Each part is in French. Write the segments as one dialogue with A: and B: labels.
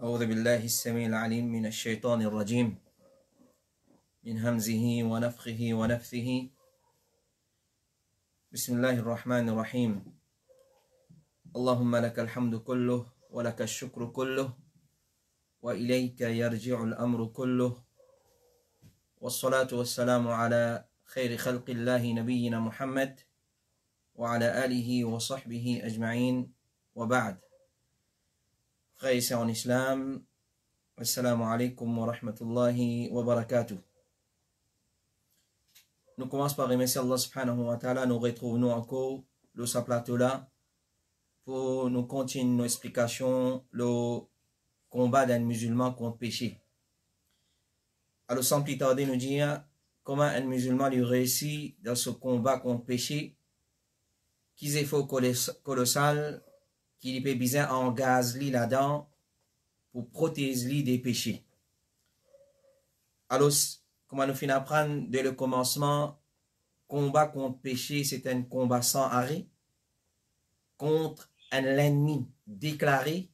A: أعوذ بالله السميع العليم من الشيطان الرجيم من همزه ونفخه ونفثه بسم الله الرحمن الرحيم اللهم لك الحمد كله ولك الشكر كله وإليك يرجع الأمر كله والصلاة والسلام على خير خلق الله نبينا محمد وعلى آله وصحبه أجمعين وبعد. Frères et sœurs en islam, assalamu alaikum wa rahmatullahi wa barakatuh. Nous commençons par remercier Allah subhanahu wa ta'ala. Nous retrouvons encore le sa plateau là pour nous continuer nos explications, le combat d'un musulman contre péché. Alors sans plus tarder nous dire comment un musulman lui réussit dans ce combat contre péché, qu'ils efforts colossal qu'il peut bien en gaz là-dedans pour protéger des péchés. Alors, comment nous finissons apprendre dès le commencement, combat contre péché, c'est un combat sans arrêt contre un ennemi déclaré,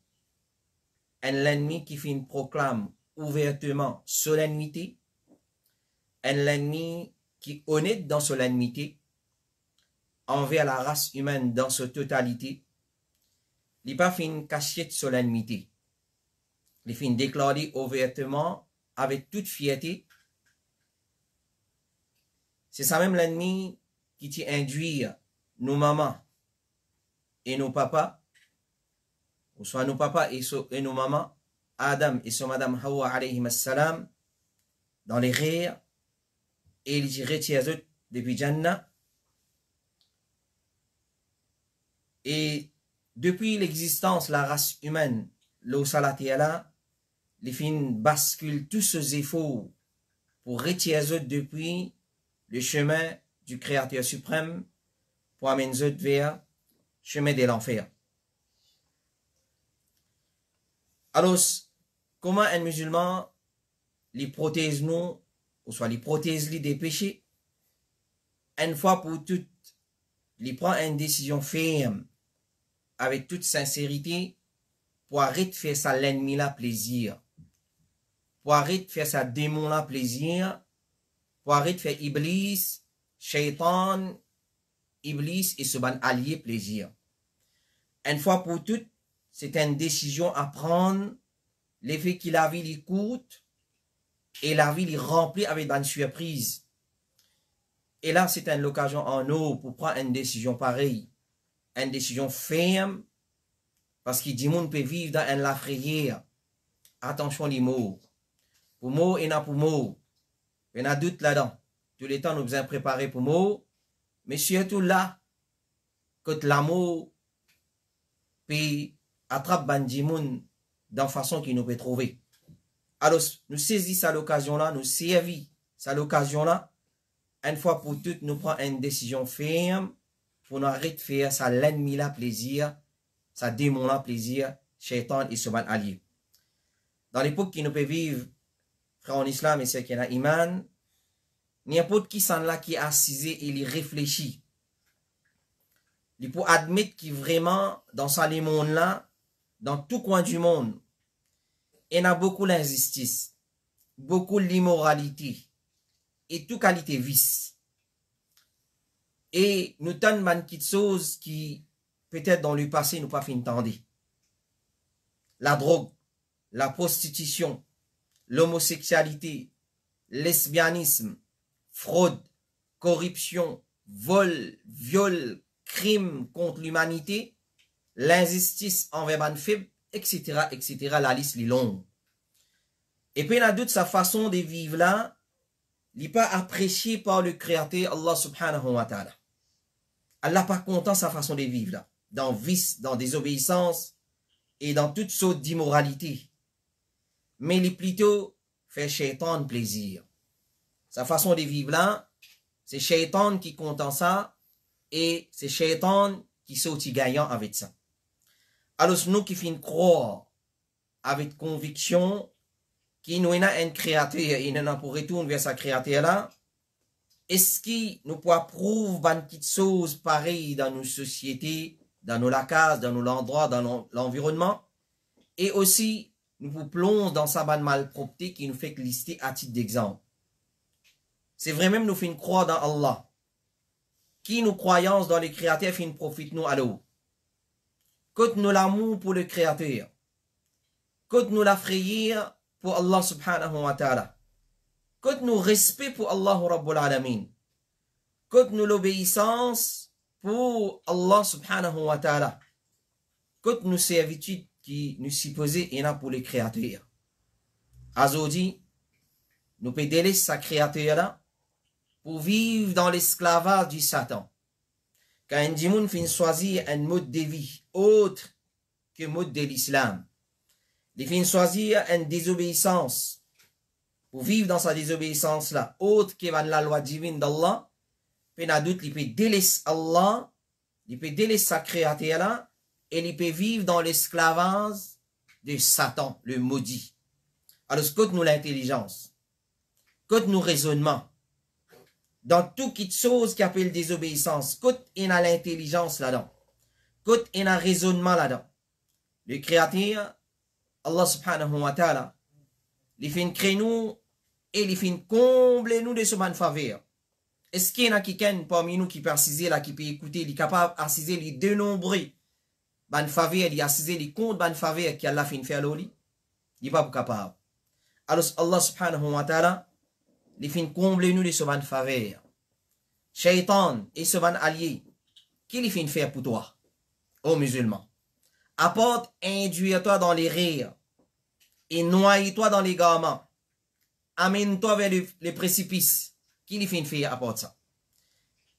A: un ennemi qui proclame ouvertement solennité, un ennemi qui est honnête dans solennité envers la race humaine dans sa totalité. Il n'a pas fait une cachette solennité. Il fait déclarer ouvertement, avec toute fierté. C'est ça même l'ennemi qui t'y induit nos mamans et nos papas, ou soit nos papas et nos mamans, Adam et son madame Hawa alayhi salam, dans les rires, et ils retirent depuis Jannah. Et depuis l'existence de la race humaine, l'eau salatiala, les fins basculent tous ces efforts pour retirer depuis le chemin du Créateur suprême pour amener vers le chemin de l'enfer. Alors, comment un musulman les protège nous, ou soit les protège des péchés, une fois pour toutes, il prend une décision ferme, avec toute sincérité, pour arrêter de faire ça l'ennemi là plaisir, pour arrêter de faire ça démon là plaisir, pour arrêter de faire Iblis, Shaitan, Iblis et ce ban allié plaisir. Une fois pour toutes, c'est une décision à prendre, l'effet que la vie lui coûte, et la vie lui remplit avec une surprise. Et là, c'est une occasion en eau pour prendre une décision pareille. Une décision ferme, parce qu'il dit qu'on peut vivre dans la frayeur. Attention les mots. Pour mots et non pour mots. Il y a doute là-dedans. Tous les temps, nous devons préparer pour mots. Mais surtout là, quand l'amour peut attraper bandimoun dans la façon qu'il nous peut trouver. Alors, nous saisissons à l'occasion là, nous servons à l'occasion là. Une fois pour toutes, nous prenons une décision ferme pour nous arrêter de faire ça l'ennemi là plaisir, ça démon là plaisir, Shaitan et son allié. Dans l'époque qui nous peut vivre, frère en islam et ceux qui ont iman, n'importe qui s'en là qui est assisé et il réfléchit. Il peut admettre qu'il vraiment, dans ce monde là, dans tout coin du monde, il y a beaucoup d'injustice, beaucoup d'immoralité et toute qualité vice. Et nous tenons une petite chose qui, peut-être dans le passé, nous pas fait entendre. La drogue, la prostitution, l'homosexualité, lesbianisme, fraude, corruption, vol, viol, crime contre l'humanité, l'injustice envers les faibles, etc., etc., la liste est longue. Et puis, il y a d'autres sa façon de vivre là, il n'est pas apprécié par le Créateur Allah subhanahu wa ta'ala. Allah pas content sa façon de vivre là, dans vice, dans désobéissance et dans toutes sortes d'immoralité. Mais il est plutôt fait Shaitan plaisir. Sa façon de vivre là, c'est Shaitan qui content ça et c'est Shaitan qui sortit gagnant avec ça. Alors nous qui finissons croire avec conviction qu'il nous a un créateur et il n'a pour retourner vers sa créateur là, est-ce qu'il nous peut prouver une petite chose pareille dans nos sociétés, dans nos cases, dans nos endroits, dans l'environnement? Et aussi, nous vous plonge dans sa bonne malpropreté qui nous fait lister à titre d'exemple. C'est vrai même nous fait une croix dans Allah. Qui nous croyance dans les créateurs fait une profite nous à l'eau. Côte nous l'amour pour le créateur. Côte nous la frayeur pour Allah subhanahu wa ta'ala. Côte nous respect pour Allah rabbul alamin. Côte nous l'obéissance pour Allah subhanahu wa ta'ala. Côte nous servitude qui nous supposait et là pour les créateurs. Azodi, nous peut délaisser sa créateur là pour vivre dans l'esclavage du Satan. Quand un dimoun fin choisir un mode de vie autre que mode de l'islam, il fin choisir une désobéissance pour vivre dans sa désobéissance là autre que la loi divine d'Allah, puis n'a doute il peut délaisser Allah, il peut délaisser sa créature là et il peut vivre dans l'esclavage de Satan, le maudit. Alors, côté nous l'intelligence, côté nous raisonnement, dans toute chose qui appelle désobéissance, côté il a l'intelligence là-dedans, côté il a raisonnement là-dedans. Le créateur, Allah subhanahu wa ta'ala, il fait créer nous et il fait combler nous de ce bonne faveur. Est-ce qu'il y en a quelqu'un parmi nous qui peut assiser là, qui peut écouter, il est capable d'assiser les dénombrer bonne faveur, il a assisé les comptes bonne faveur qui Allah fait faire l'oli? Il n'est pas capable. Alors Allah subhanahu wa ta'ala, il fait combler nous de ce bonne faveur. Shaitan et ce bon allié, qu'il fait faire pour toi, ô musulman? Apporte, induire-toi dans les rires et noie-toi dans les garments. Amène-toi vers les précipices. Qu'il fait faire apporte ça.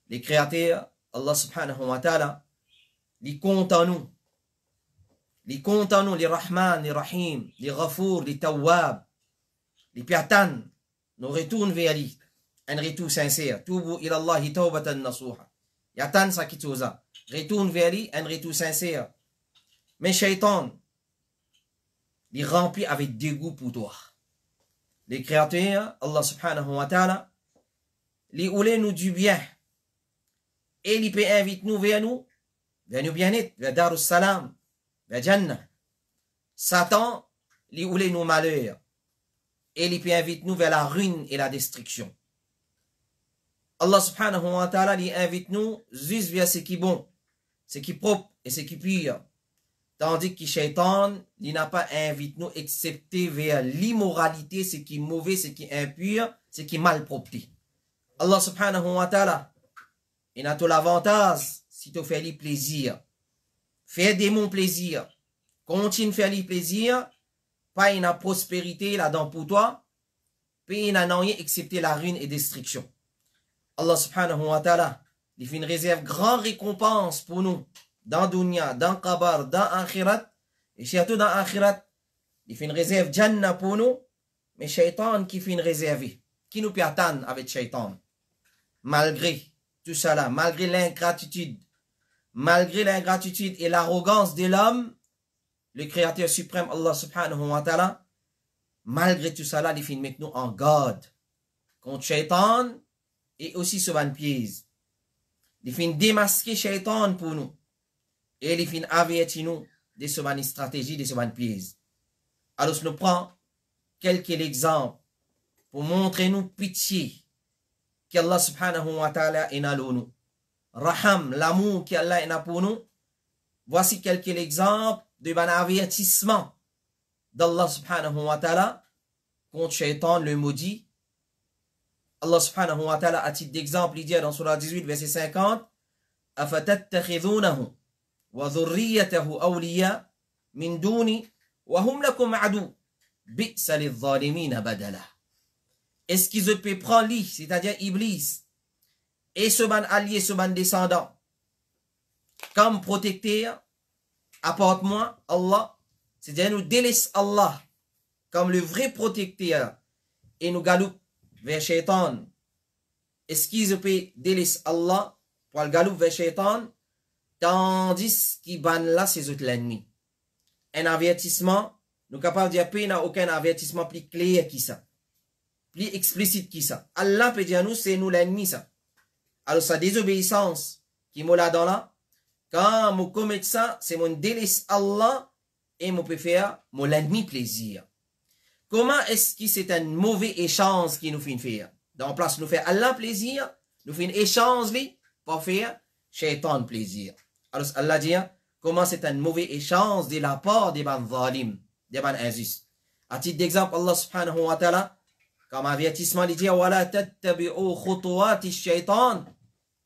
A: Les créateurs, Allah subhanahu wa ta'ala, les compte en nous. Les compte en nous, les Rahman, les Rahim, les Ghafour, les Tawwab, les Piatan, nous retournent vers lui. Un retour sincère. Toubu ila Allahi tawbatan nasuha. Yatan sa kitouza. Retourne vers lui, un retour sincère. Mais Shaitan, il remplit avec dégoût pour toi. Les créateurs, Allah subhanahu wa ta'ala, les oulés nous du bien. Et il peut inviter nous vers nous bien-être, vers Darus Salam, vers Jannah. Satan, les oulés nous malheur. Et il peut inviter nous vers la ruine et la destruction. Allah subhanahu wa ta'ala, il invite nous juste vers ce qui est bon, ce qui est propre et ce qui est pur. Tandis que Shaitan, il n'a pas invité nous excepté vers l'immoralité, ce qui est mauvais, ce qui est impur, ce qui est malpropreté. Allah subhanahu wa ta'ala, il a tout l'avantage si tu fais lui plaisir. Fais des mon plaisir. Continue de faire lui plaisir. Pas une prospérité là-dedans pour toi. Puis il n'a rien excepté la ruine et destruction. Allah subhanahu wa ta'ala, il fait une réserve grande récompense pour nous. Dans dunya, dans kabar, dans akhirat. Et surtout dans akhirat, il fait une réserve jannah pour nous. Mais Shaitan qui fait une réserve. Qui nous peut attendre avec Shaitan? Malgré tout cela, malgré l'ingratitude et l'arrogance de l'homme, le Créateur suprême Allah subhanahu wa ta'ala, malgré tout cela, il fait mettre nous en garde contre Shaitan et aussi sur un piège. Il fait démasquer Shaitan pour nous et il fait avertir nous de ce une stratégie, de ce une piège. Alors, nous prenons quelques exemples pour montrer nous pitié qu'Allah subhanahu wa ta'ala a nous. Raham, l'amour qu'Allah a pour nous. Voici quelques exemples de bon avertissement d'Allah subhanahu wa ta'ala contre Shaitan le maudit. Allah subhanahu wa ta'ala, à titre d'exemple, il dit dans Surah 18, verset 50, أَفَتَتَّخِذُونَهُ وَذُرِّيَّتَهُ أَوْلِيَا مِن دُونِ وَهُمْ لَكُمْ عَدُوٌّ بِئْسَ لِلظَّالِمِينَ بَدَلًا. Est-ce qu'ils peuvent prendre lui, c'est-à-dire Iblis, et ce ban allié, ce ban descendant, comme protecteur, apporte-moi Allah, c'est-à-dire nous délaisse Allah comme le vrai protecteur et nous galoupent vers Shaitan. Est-ce qu'ils peuvent délaisser Allah pour le galoupe vers Shaitan, tandis qu'ils ban là ses autres l'ennemi? Un avertissement, nous sommes capables de dire qu'il n'y a aucun avertissement plus clair que ça, plus explicite que ça. Allah peut dire nous, c'est nous l'ennemi ça. Alors sa désobéissance qui m'a là dans là, quand nous commettons ça, c'est mon délaisse Allah et on peut faire mon l'ennemi plaisir. Comment est-ce que c'est un mauvais échange qui nous fait faire? Dans la place, nous fait Allah plaisir, nous fait un échange pour faire shaitan plaisir. Alors Allah dit, comment c'est un mauvais échange de la part des ban zalim, des ban injustes. À titre d'exemple, Allah subhanahu wa ta'ala, comme avertissement, il dit, وَلَا تَتَّبِعُوا خُطُوَاتِ الشَّيْطَانِ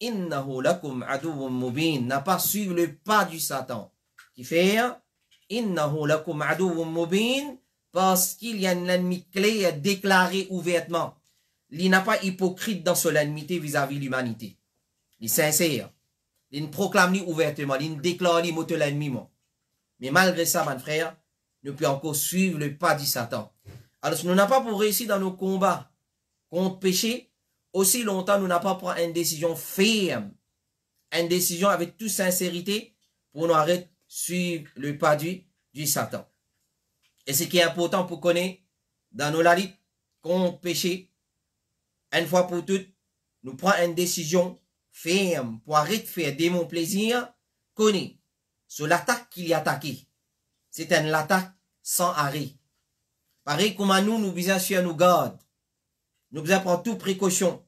A: إِنَّهُ لَكُمْ عَدُوٌ مُبِينٌ. N'a pas suivre le pas du Satan. Qui fait, إِنَّهُ لَكُمْ عَدُوٌ مُبِينٌ, parce qu'il y a un ennemi clé déclaré ouvertement. Il n'a pas hypocrite dans son ennemité vis-à-vis de l'humanité. Il est sincère. Il proclame ouvertement, il déclare l'ennemi. Mais malgré ça, mon frère, nous pouvons encore suivre le pas du Satan. Alors, si nous n'avons pas pour réussir dans nos combats contre le péché, aussi longtemps nous n'avons pas pris une décision ferme, une décision avec toute sincérité pour nous arrêter de suivre le pas du Satan. Et ce qui est important pour connaître dans nos luttes contre le péché, une fois pour toutes, nous prenons une décision ferme pour arrêter de faire des mon plaisir, connaître sur l'attaque qu'il y a attaqué. C'est une attaque sans arrêt. Pareil comme à nous besoin sur nous garde. Nous besoin prendre toute précaution.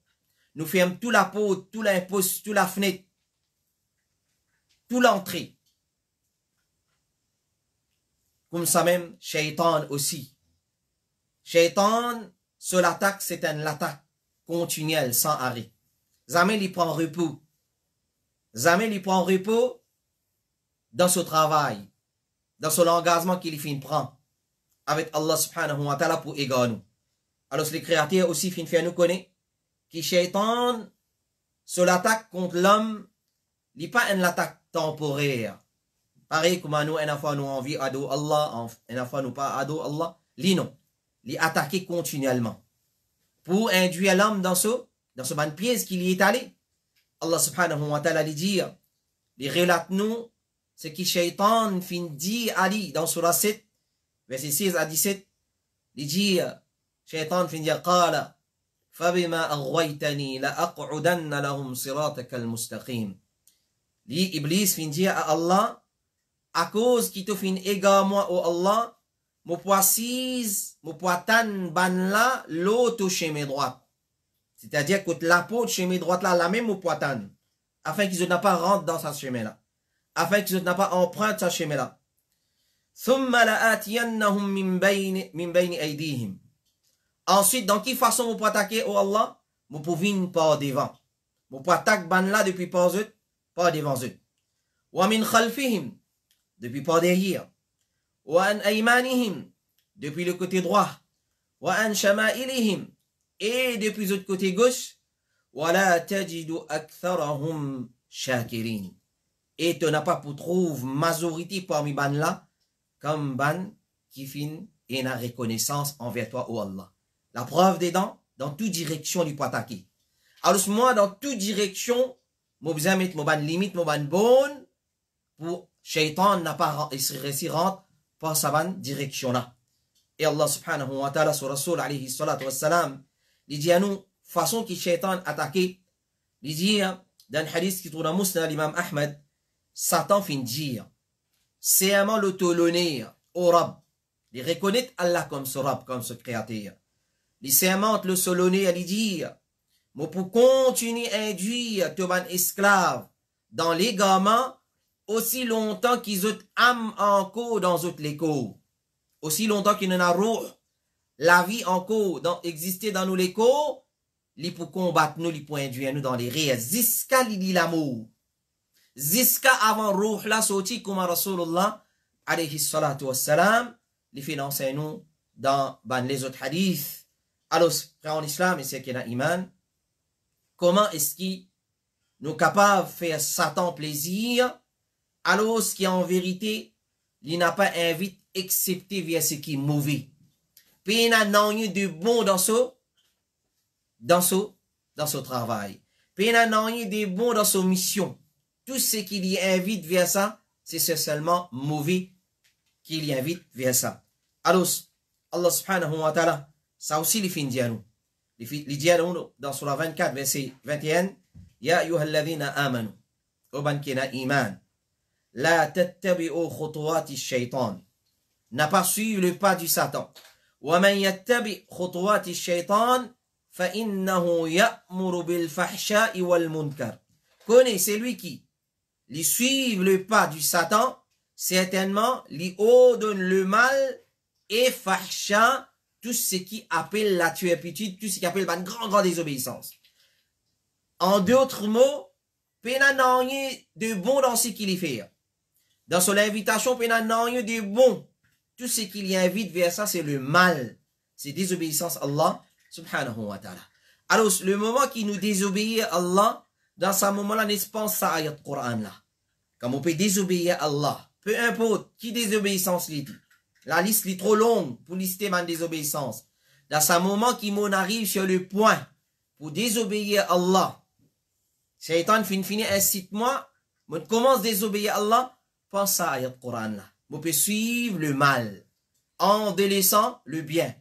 A: Nous fermons toute la porte, toute l'imposte, toute la fenêtre, toute l'entrée. Comme ça même, Shaitan aussi. Shaitan, sur l'attaque, c'est une attaque continuelle, sans arrêt. Jamais il prend repos. Jamais il prend repos dans son travail, dans son engagement qu'il fin prend avec Allah subhanahu wa ta'ala pour égarer nous. Alors les créateurs aussi fin faire nous connaître que Shaitan, sur l'attaque contre l'homme, il n'est pas une attaque temporaire. Pareil comme nous, une fois nous envie ado Allah, une fois nous pas ado Allah, li non. Li attaquer continuellement. Pour induire l'homme dans ce bonne pièce qu'il y est allé. Allah subhanahu wa ta'ala lui dit, il relate nous, ce qui Shaitan fin dit Ali dans surah 7, verset 16 à 17, il dit, Shaitan fin dire, قال فبما أغويتني لأقعدن لهم صراطك المستقيم. Li Iblis fin dire à Allah, à cause qui te fin égare moi au Allah, mo poissise, mo poitan ban la, l'autre chemin droit. C'est-à-dire que la peau de chemin droit là, la même au poitan, afin qu'ils ne pas rentre dans ce chemin là, afin qu'ils ne pas empruntent ce chemin là. Ensuite, dans quelle façon vous pouvez attaquer au Allah? Vous pouvez par devant. Vous pouvez attaquer ban là depuis par devant eux. Wa min khalfihim, depuis par derrière. Wa an aymanihim, depuis le côté droit. Wa an shama'ilihim, et depuis l'autre côté gauche. Wa la tajidu aktharahum shakirin. Et tu n'as pas pour trouver majorité parmi ban là, comme ban qui fin et la reconnaissance envers toi, oh Allah. La preuve des dents, dans toute direction, il peut attaquer. Alors, moi, dans toute direction, je besoin mettre mon ban limite, mon ban bonne, pour Shaitan n'a pas réussi rentre par sa bonne direction là. Et Allah subhanahu wa ta'ala, sur Rasul alayhi salatu wa salam, il dit à nous, façon que Shaitan attaqué, il dit, dans le hadith qui trouve dans Musnad l'imam Ahmed, Satan fin dire, c'est vraiment l'auto-l'honneur au Rab. Il reconnaît Allah comme ce Rab, comme ce créateur. Il s'aimante le solonner à lui dire, mais pour continuer à induire tout ban esclave dans les gamins, aussi longtemps qu'ils ont âme encore dans autres l'écho. Aussi longtemps qu'ils n'en a roux, la vie encore exister dans nous l'écho, li pour combattre nous, li pour induire nous dans les réels. Ziska li dit l'amour. Ziska avant roux la sortie comme Rasulullah alayhi salatu wassalam, li fait l'enseigner nous dans les autres hadiths. Alors, frère en islam, et c'est qu'il y a iman, comment est-ce qu'il nous capable de faire Satan plaisir, alors ce qui en vérité, il n'a pas invité excepté vers ce qui est mauvais. Puis il n'a rien de bon dans ce travail. Puis il n'a rien de bon dans sa mission. Tout ce qu'il y invite vers ça, c'est seulement mauvais qu'il y invite vers ça. Alors, Allah subhanahu wa ta'ala, ça aussi les fins d'yano. Les diano dans surah 24, verset 21, Ya ayyuhalladhina amanu, oban kina iman, la tattabi'u khutuwati shaitan. n'a pas suivi le pas du Satan. وَمَنْ يَتَّبِعْ خُطُوَاتِ الشَّيْطَانِ فَإِنَّهُ يَأْمُرُ بِالْفَحْشَاءِ وَالْمُنْكَرِ. Connais, c'est lui qui lui suivent le pas du Satan, certainement, lui ordonne le mal et fahsha, tout ce qui appelle la turpitude, tout ce qui appelle une grande désobéissance. En d'autres mots, pena n'a rien de bon dans ce qu'il y fait. Dans son invitation, pena n'a rien de bon. Tout ce qu'il y invite vers ça, c'est le mal. C'est désobéissance à Allah, subhanahu wa ta'ala. Alors, le moment qui nous désobéit à Allah, dans ce moment-là, n'est-ce pas ça ayat Coran là? Comme on peut désobéir à Allah, peu importe qui désobéissance l'est. La liste est trop longue pour lister ma désobéissance. Dans ce moment qui m'en arrive sur le point pour désobéir à Allah, Shaitan finit incite-moi, je commence à désobéir à Allah, pense à ayat Coran là. Je peux suivre le mal, en délaissant le bien,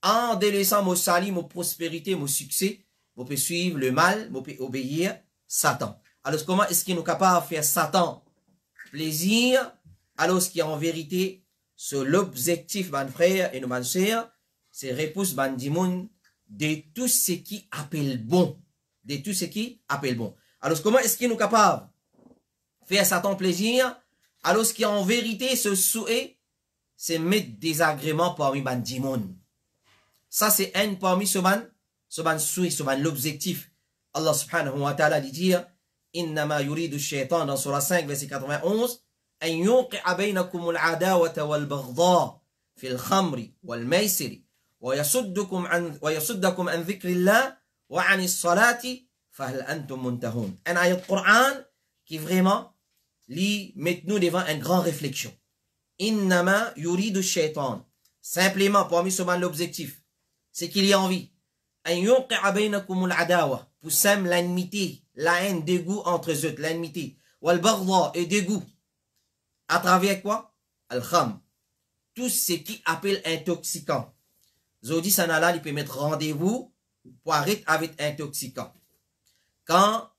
A: en délaissant mon salut, mon prospérité, mon succès, je peux suivre le mal, je peux obéir Satan. Alors comment est-ce qu'il est capable de faire Satan plaisir, alors ce qui est en vérité, c'est l'objectif, mon frère et nos sœurs, c'est repousse ban dimoun de tout ce qui appelle bon, de tout ce qui appelle bon. Alors comment est-ce qu'il est capable de faire Satan plaisir, alors ce qui est en vérité, ce souhait, c'est mettre des agréments parmi ban dimoun. Ça c'est un parmi ce ban souhait, ce ban l'objectif. Allah subhanahu wa ta'ala dit إنما يريد الشيطان dans Surah 5 verset 91 أن يوقع بينكم العداوة والبغضاء في الخمر والميسر ويصدكم عن ذكر الله وعن الصلاة فهل أنتم منتهون. Un ayat Coran qui vraiment lit met-nous devant une grande réflexion. إنما يريد الشيطان, simplement parmi ce l'objectif, c'est qu'il y a envie أن يوقع بينكم العداوة, pour sème l'enmité, la haine, dégoût entre eux, l'enmité. Wal baghdha, et dégoût. À travers quoi? Al-kham. Tout ce qui appelle intoxicant. Zodi Sanala, il peut mettre rendez-vous pour arrêter avec intoxicant. Quand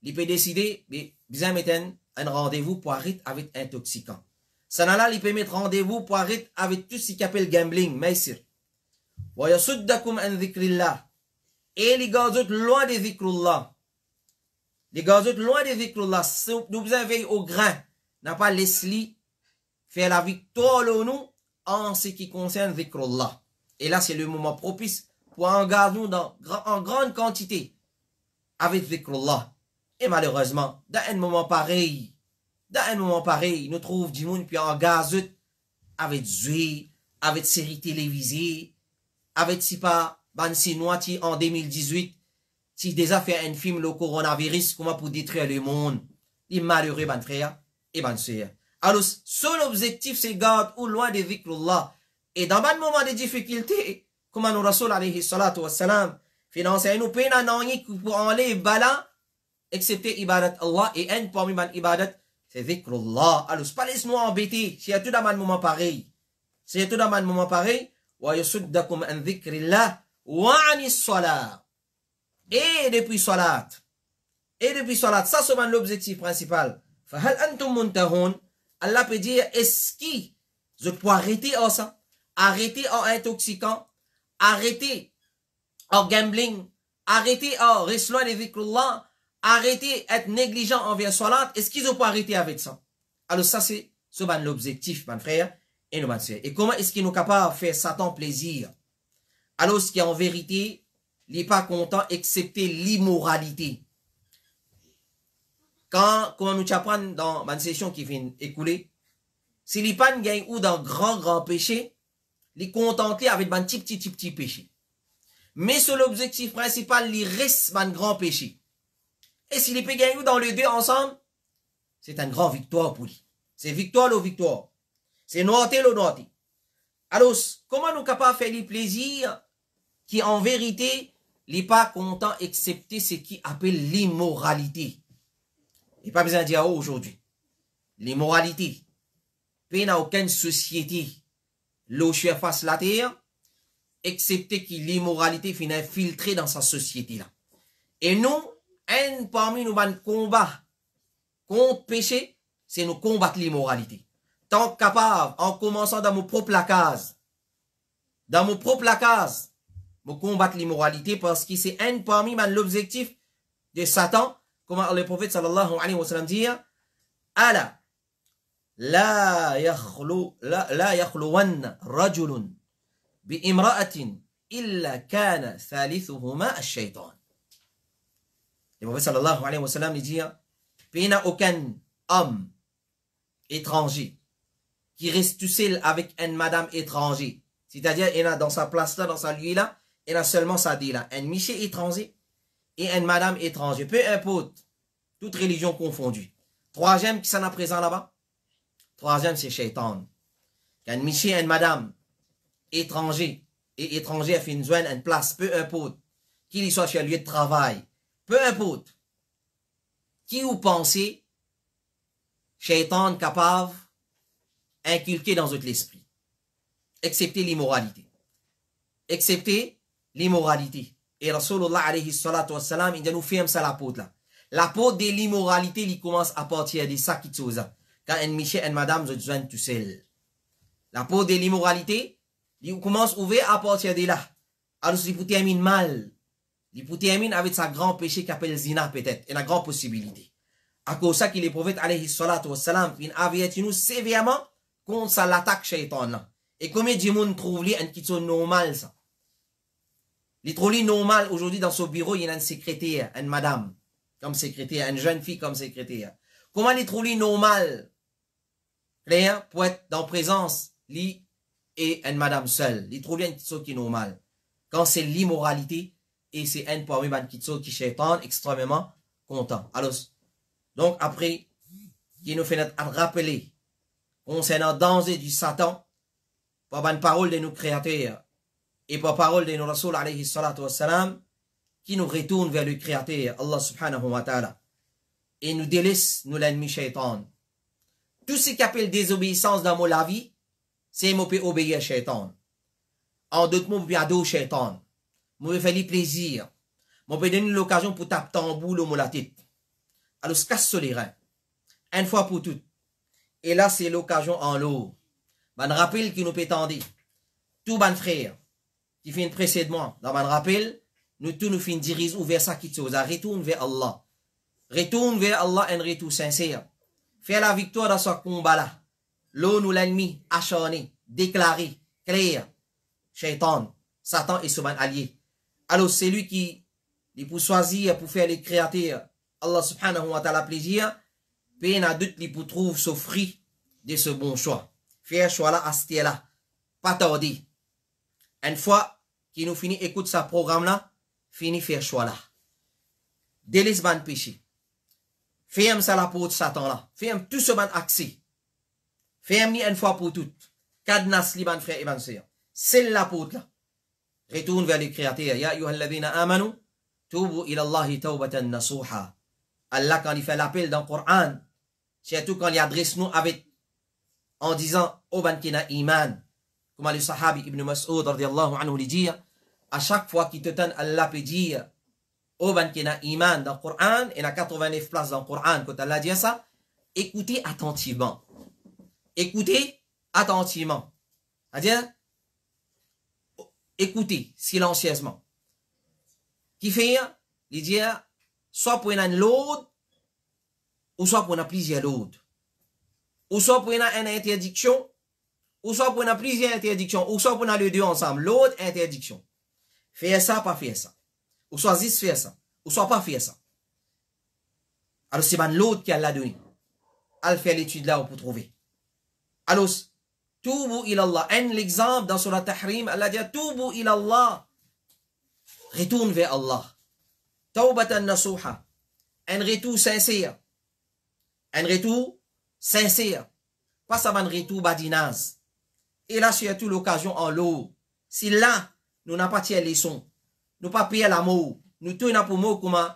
A: il peut décider, bien mettre un rendez-vous pour arrêter avec intoxicant. Sanala, il peut mettre rendez-vous pour arrêter avec tout ce qui appelle gambling, maïsir. Wa yasuddakum an dhikrillah. Et les gazot loin des zikrullah. Les gazot loin des zikrullah. Nous vous avez au grain. N'a pas laissé faire la victoire nous en ce qui concerne zikrullah. Et là, c'est le moment propice pour engager nous en grande quantité avec zikrullah. Et malheureusement, dans un moment pareil, nous trouvons du monde puis engagé avec jouer, avec séries télévisées, avec si pas ban Sinois en 2018, si déjà fait un film le coronavirus, comment pour détruire le monde, il malheureux ban frère et ban sœur. Alors, son objectif c'est garde ou loin de zikrullah. Et dans un moment de difficulté, comme nous Rasul alayhi salatu wassalam, financer nous peine à n'enlever pour enlever bala, excepté ibadat Allah, et un parmi ban ibadat, c'est zikrullah. Alors, pas laisse-nous embêter, si tout dans un moment pareil. Si tout dans un moment pareil, wa yasuddakum an dhikrillah, et depuis salat, ça c'est l'objectif principal. Fahal antum muntahun, Allah peut dire, est-ce que je peux arrêter en ça, arrêter en intoxicant, arrêter en gambling, arrêter en restant les zikrullah, arrêter être négligent envers salat, est-ce qu'ils ont pas arrêté avec ça? Alors ça c'est l'objectif, mon frère et nos sœurs. Et comment est-ce qu'ils sont capables de faire Satan plaisir? Alors, ce qui est en vérité, il n'est pas content, excepté l'immoralité. Quand nous apprenons dans ma session qui vient écouler, si les pas gagne ou dans grand péché, les contenter avec un petit péché. Mais sur l'objectif principal, il reste un grand péché. Et si les peut gagner dans les deux ensemble, c'est une grande victoire pour lui. C'est victoire ou victoire. C'est noirté ou noirté. Alors, comment nous capables de faire les plaisirs qui en vérité n'est pas content excepté ce qui appelle l'immoralité. Il n'y a pas besoin de dire aujourd'hui. L'immoralité. Il n'y a aucune société l'eau face la terre excepté que l'immoralité finit infiltrée dans sa société là. Et nous, un parmi nous ban combat contre péché, c'est nous combattre l'immoralité. tant capable, en commençant dans mon propre la case. Dans mon propre la case, me combattre l'immoralité parce que c'est un parmi l'objectif de Satan, comme le prophète sallallahu alayhi wa sallam dit, ala la yakhluwanna rajulun bi imra'atin illa kana thalithuhuma ash-shaytan. Le prophète sallallahu alayhi wa sallam dit, il n'y a aucun homme étranger qui reste tout seul avec une madame étrangère. C'est-à-dire, il a dans sa place là, dans sa lieu là, il a seulement ça dit là, un monsieur étranger et une madame étrangère. Peu importe, toute religion confondue. Troisième qui s'en a présent là-bas, troisième c'est Shaitan. Un monsieur et une madame étranger et étrangère fait une zone, une place, peu importe, qu'il soit sur le lieu de travail, peu importe, qui vous pensez, Shaitan capable inculqué dans votre esprit, excepté l'immoralité. Excepté l'immoralité. Et Rasulullah alayhi salatu wassalam, il nous ferme ça la peau là. La peau de l'immoralité, il commence à partir de ça qui chose. Quand un monsieur et une madame se joignent tout seul. La peau de l'immoralité, il commence à ouvrir à partir de là. Alors, il peut terminer mal. Il peut terminer avec sa grand péché qui appelle zina peut-être. Et la grande possibilité. À cause de ça, qu'il est prophète alayhi salatu wassalam, il avertit nous sévèrement contre ça l'attaque shaitan. Et combien de monde trouve un qui sont normal ça? Il trouve normal aujourd'hui dans son bureau, il y a une secrétaire, une madame comme secrétaire, une jeune fille comme secrétaire. Comment il trouve normal? Clair, pour être dans présence, lui et une madame seule. Il trouve un qui est normal. Quand c'est l'immoralité, et c'est un parmi les qui shaitan extrêmement content. Alors, donc après, il nous fait notre rappeler concernant le danger du Satan, par une parole de nos créateurs et par parole de nos Rasul alayhi salatu wassalam, qui nous retourne vers le créateur, Allah subhanahu wa ta'ala, et nous délaisse nous l'ennemi shaitan. Tout ce qui appelle désobéissance dans la vie, c'est moi peut obéir à shaitan. En d'autres mots, je peux adorer shaitan. Je peux faire plaisir. Je peux donner l'occasion pour taper tambour dans la tête. Alors, se casse les reins. Une fois pour toutes. Et là, c'est l'occasion en l'eau. Je rappelle qui nous peut tendre. Tout bon frère qui fait précédemment, dans mon rappel, nous tous nous fin diriger vers ça qui chose. Retourne vers Allah. Retourne vers Allah un retour sincère. Faire la victoire dans ce combat-là. L'eau nous l'ennemi acharné, déclaré, clair. Shaitan, Satan est son allié. Alors c'est lui qui pour choisir pour faire les créateurs. Allah subhanahu wa ta'ala plaisir. Puis il y a d'autres qui pour trouver ce fruit de ce bon choix. Faire choix là à ce là. Pas tarder. Une fois qu'il nous finit écoute ce programme là, fini faire choix là. Délaisse ban péché. Ferme ça la peau de Satan là. Ferme tout ce ban accès. Ferme une fois pour toutes. Cadenas li ban frère et ban sœur. C'est la peau là. Retourne vers le créateur. Ya ayyuhalladhina amanu tubu ila Allahi tawbatan nasuha. Allah quand il fait l'appel dans le Coran, surtout quand il adresse nous avec en disant au ban qui n'a iman. Comme le sahabi Ibn Mas'ud radiyallahu anhu lui dit, à chaque fois qu'il te donne Allah peut dire au ban qui n'a iman dans le Coran, et il y a 89 places dans le Coran quand Allah dit ça, écoutez attentivement. Écoutez attentivement. C'est-à-dire, écoutez silencieusement. Qui fait, il dit, soit pour une l'autre, ou soit pour une plusieurs l'autre. Ou soit pour une interdiction, ou soit pour une plusieurs interdictions, ou soit pour les deux ensemble, l'autre interdiction. Faire ça, pas faire ça. Ou soit juste faire ça, ou soit pas faire ça. Alors c'est l'autre qui a la donné. Elle fait l'étude là pour trouver. Alors, Toubu ilallah. L'exemple dans Surah Tahrim, Allah dit Toubu ilallah. Retourne vers Allah. Tawbatan nasuha. Un retour sincère. Un retour sincère. Pas ça, un retour badinaz. Et là, surtout l'occasion en l'eau. Si là, nous n'avons pas tiré les sons, nous pas payé l'amour, nous tournons pour moi comment,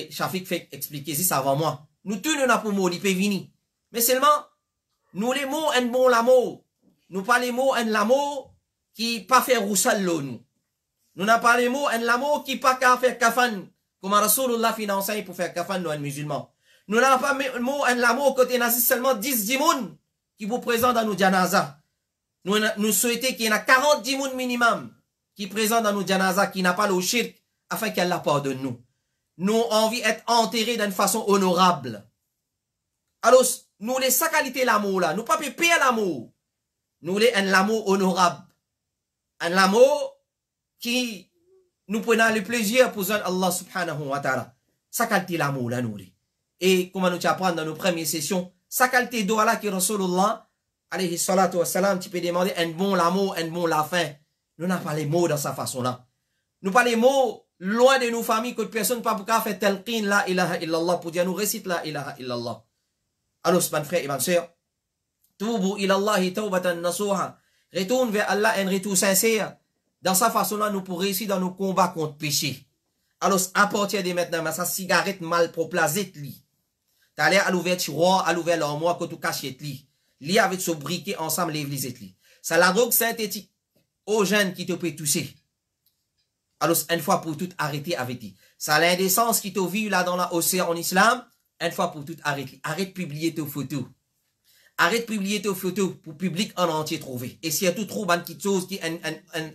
A: Shafik fait expliquer si ça avant moi. Nous tournons pour moi, il peut venir. Mais seulement, nous les mots, un bon l'amour. Nous pas les mots, un l'amour qui pas fait roussal nous. Nous n'avons pas les mots, un l'amour qui pas qu'à faire kafan. Comme Rasulullah finance pour faire kafan, nous, un musulman. Nous n'avons pas les mots, un l'amour côté nazi seulement 10 dimoun qui vous présente dans nos janazas. Nous souhaitons qu'il y en a 40 dimoun minimum qui présentent dans nos janazas, qui n'a pas le shirk, afin qu'elle la pardonne nous. Nous avons envie d'être enterrés d'une façon honorable. Alors, nous les sa qualité l'amour là, nous pas payer l'amour. Nous les un l'amour honorable. Un l'amour qui nous prenons le plaisir pour Allah subhanahu wa ta'ala. Sa qualité l'amour là nous. Et comme nous apprendre dans nos premières sessions, sa qualité d'eau là qui Rasulullah alayhi salatu wa salam, tu peux demander un bon l'amour, un bon la fin. Nous n'avons pas les mots dans sa façon là. Nous pas les mots loin de nos familles que personne pas pour faire talqin la ilaha illallah pour dire nous récite la ilaha illallah. Alors, mes frères et mes sœurs, Toubu ilallahi tawbatan nasuha. Retourne vers Allah un retour sincère. Dans sa façon-là, nous pourrons réussir dans nos combats contre péché. Alors, à partir de maintenant, sa cigarette mal proplazette li. T'as l'air à l'ouverture, à l'ouvert l'armoire, que tu caches li. Li avec ce briquet ensemble, les li. Ça la drogue synthétique aux jeunes qui te peut toucher. Alors, une fois pour toutes, arrêtez avec lui. Ça l'indécence qui te vit là dans l'océan en islam. Une fois pour toutes, arrête. Arrête de publier tes photos. Arrête de publier tes photos pour le public en entier trouver. Et si y a tout trop de choses qui un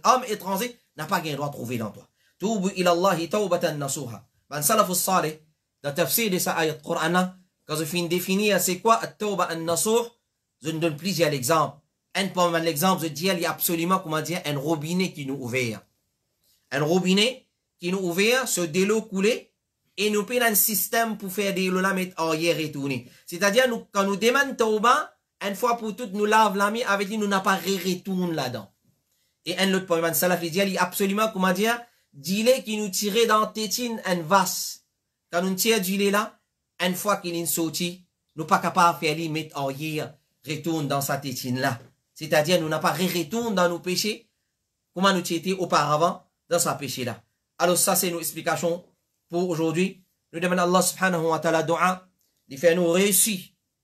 A: homme étranger n'a pas le droit de trouver dans toi. Toubu ilallahi tawbatan nasuha. Ban salafus salih, dans le tafsir de sa ayat Qur'an, quand je finis de définir c'est quoi at-tawba an-nasuh, je ne donne plusieurs exemples. Parmi l'exemple, je dis il y a absolument, comment dire, un robinet qui nous ouvert. Un robinet qui nous ouvert, ce de l'eau coulée, et nous payons un système pour faire des l'eau là, mettre arrière et tourner. C'est-à-dire, quand nous demandons tawba, une fois pour toutes, nous lave la main avec lui, nous n'a pas retourne là-dedans. Et un autre point, salaf, il dit absolument, comment dire, d'île qui nous tirait dans tétine un vase. Quand nous tirons d'île là, une fois qu'il est sorti, nous pas capable de faire lui mettre arrière, retourne dans sa tétine là. C'est-à-dire, nous n'a pas retourne dans nos péchés, comment nous étions auparavant dans sa péché là. Alors ça, c'est nos explications pour aujourd'hui. Nous demandons à Allah subhanahu wa ta'ala dua, de faire nous réussir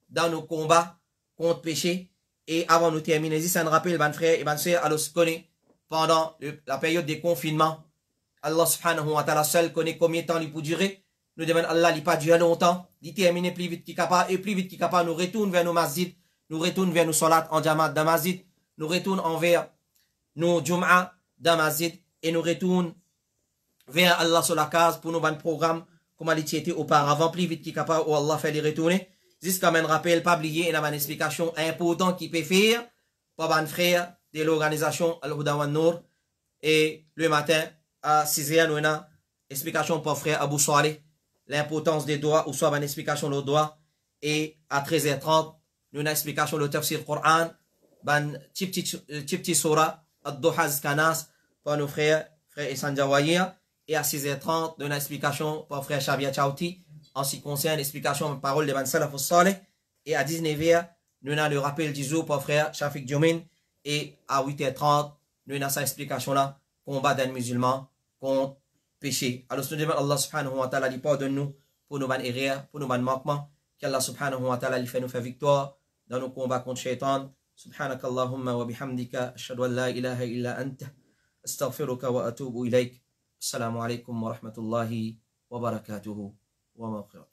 A: dans nos combats contre péché. Et avant de terminer, ça nous rappelle, mes frères et mes sœurs, alors connaît pendant la période des confinements, Allah subhanahu wa ta'ala seul connaît combien de temps il peut durer. Nous demandons à Allah, il pas durer longtemps, il termine plus vite qu'il capable, et plus vite qu'il capable, nous retourne vers nos masjids, nous retourne vers nos salat en jamaat dans masjid, nous retourne envers nos jum'a dans masjid, et nous retourne vers Allah sur la case pour nos bons programmes, comme il était auparavant, plus vite qu'il capable, où Allah fait les retourner. Jusqu'à un rappel, pas oublier, et une explication importante qui peut faire, pour un frère de l'organisation Al-Huda wa Nour, et le matin, à 6h, nous avons une explication pour frère Abu Saleh, l'importance des doigts, ou soit une explication des doigts, et à 13h30, nous avons une explication de tafsir Coran, une petite surah, Ad-Duhaz Kanas, pour nos frères Issan Jawahir, et à 6h30, nous avons une explication pour frère Shabia Chauti, en ce qui concerne l'explication de parole de Ban Salafus Saleh. Et à 19h, nous avons le rappel du jour pour frère Shafiq Djomin. Et à 8h30, nous avons cette explication-là, combat d'un musulman contre péché. Alors, nous demandons Allah subhanahu wa ta'ala, il pardonne nous pour nos bonnes erreurs, pour nos bonnes manquements. Qu'Allah subhanahu wa ta'ala, il fait nous faire victoire dans nos combats contre Shaitan. Subhanaka Allahumma wa bihamdika, ashhadu an la ilaha illa anta, astaghfiruka wa atubu ilayk. Assalamu alaikum wa rahmatullahi wa barakatuhu. ومغفرة